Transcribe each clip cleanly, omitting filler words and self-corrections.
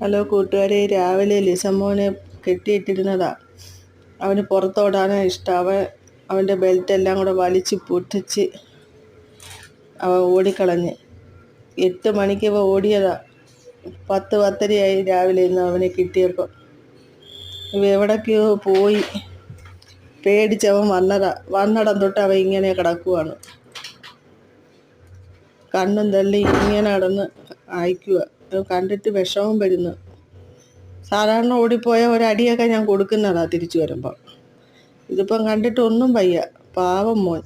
Hello കൂട്ടുകാരെ, രാവിലെ ലിസമോനെ കെട്ടിയിട്ടിരുന്നതാ. അവന് പുറത്തോടാനാണ് ഇഷ്ടം. അവൻ്റെ ബെൽറ്റെല്ലാം കൂടെ വലിച്ച് പൊട്ടിച്ച് അവൻ ഓടിക്കളഞ്ഞ്. 8 മണിക്ക് ഇവ ഓടിയതാ. 10-10:30 രാവിലെ ഇന്ന് അവനെ കിട്ടിയപ്പോൾ. ഇവ എവിടേക്കോ പോയി. പേടിച്ചവൻ വന്നടം തൊട്ട് അവൻ ഇങ്ങനെ കിടക്കുവാണ്. കണ്ണും തള്ളി ഇങ്ങനെ നടന്ന് അയക്കുക. കണ്ടിട്ട് വിഷമം വരുന്നു. സാധാരണ ഓടിപ്പോയ ഒരടിയൊക്കെ ഞാൻ കൊടുക്കുന്നതാ തിരിച്ചു വരുമ്പോൾ. ഇതിപ്പം കണ്ടിട്ട് ഒന്നും വയ്യ. പാവം മോൻ.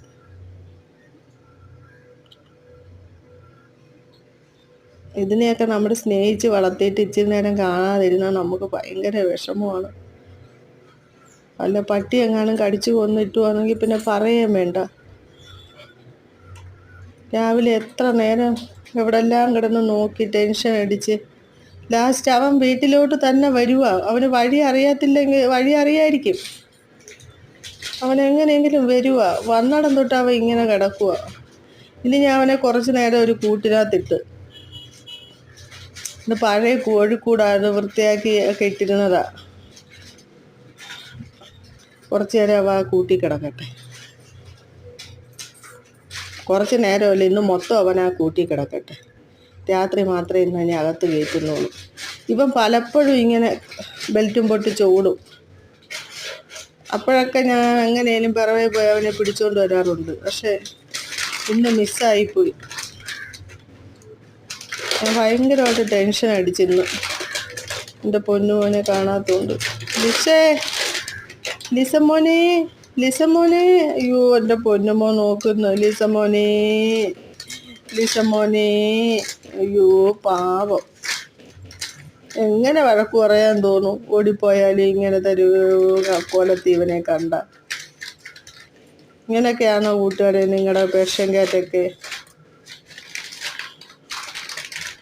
ഇതിനെയൊക്കെ നമ്മൾ സ്നേഹിച്ച് വളർത്തിയിട്ട് ഇച്ചിരി നേരം കാണാതിരുന്നാൽ നമുക്ക് ഭയങ്കര വിഷമമാണ്. വല്ല പട്ടി എങ്ങാനും കടിച്ചു കൊന്നിട്ടുവാണെങ്കിൽ പിന്നെ പറയുകയും വേണ്ട. രാവിലെ എത്ര നേരം എവിടെല്ലാം കിടന്ന് നോക്കി ടെൻഷൻ അടിച്ച് ലാസ്റ്റ് അവൻ വീട്ടിലോട്ട് തന്നെ വരുക. അവന് വഴി അറിയായിരിക്കും. അവൻ എങ്ങനെയെങ്കിലും വരുക. വന്നടം തൊട്ട് അവൻ ഇങ്ങനെ കിടക്കുക. ഇനി ഞാൻ അവനെ കുറച്ച് നേരം ഒരു കൂട്ടിനകത്തിട്ട്, ഇത് പഴയ കോഴിക്കൂടാണ്, വൃത്തിയാക്കി ഒക്കെ ഇട്ടിരുന്നതാ. കുറച്ച് നേരം അവ കൂട്ടി കിടക്കട്ടെ. കുറച്ച് നേരമല്ല, ഇന്ന് മൊത്തം അവൻ ആ കൂട്ടി കിടക്കട്ടെ. രാത്രി മാത്രമേ ഇന്ന് അതിനെ അകത്ത് കയറ്റുന്നുള്ളൂ. ഇവൻ പലപ്പോഴും ഇങ്ങനെ ബെൽറ്റും പൊട്ടിച്ച് ഓടും. അപ്പോഴൊക്കെ ഞാൻ എങ്ങനെയും പിറവേ പോയി അവനെ പിടിച്ചുകൊണ്ട് വരാറുണ്ട്. പക്ഷേ ഇന്ന് മിസ്സായിപ്പോയി. ഞാൻ ഭയങ്കരമായിട്ട് ടെൻഷൻ അടിച്ചിരുന്നു എൻ്റെ പൊന്നുമോനെ കാണാത്തതുകൊണ്ട്. ലിസമോനെ അയ്യോ, എൻ്റെ പൊന്നുമോ നോക്കുന്നു. ലിസമോനെ അയ്യോ, പാവം. എങ്ങനെ വഴക്ക് പറയാൻ തോന്നും? ഓടിപ്പോയാലും ഇങ്ങനെ കോലത്തി ഇവനെ കണ്ട. ഇങ്ങനെയൊക്കെയാണോ കൂട്ടുകാരെ നിങ്ങളുടെ പേർഷ്യൻ ക്യാറ്റൊക്കെ?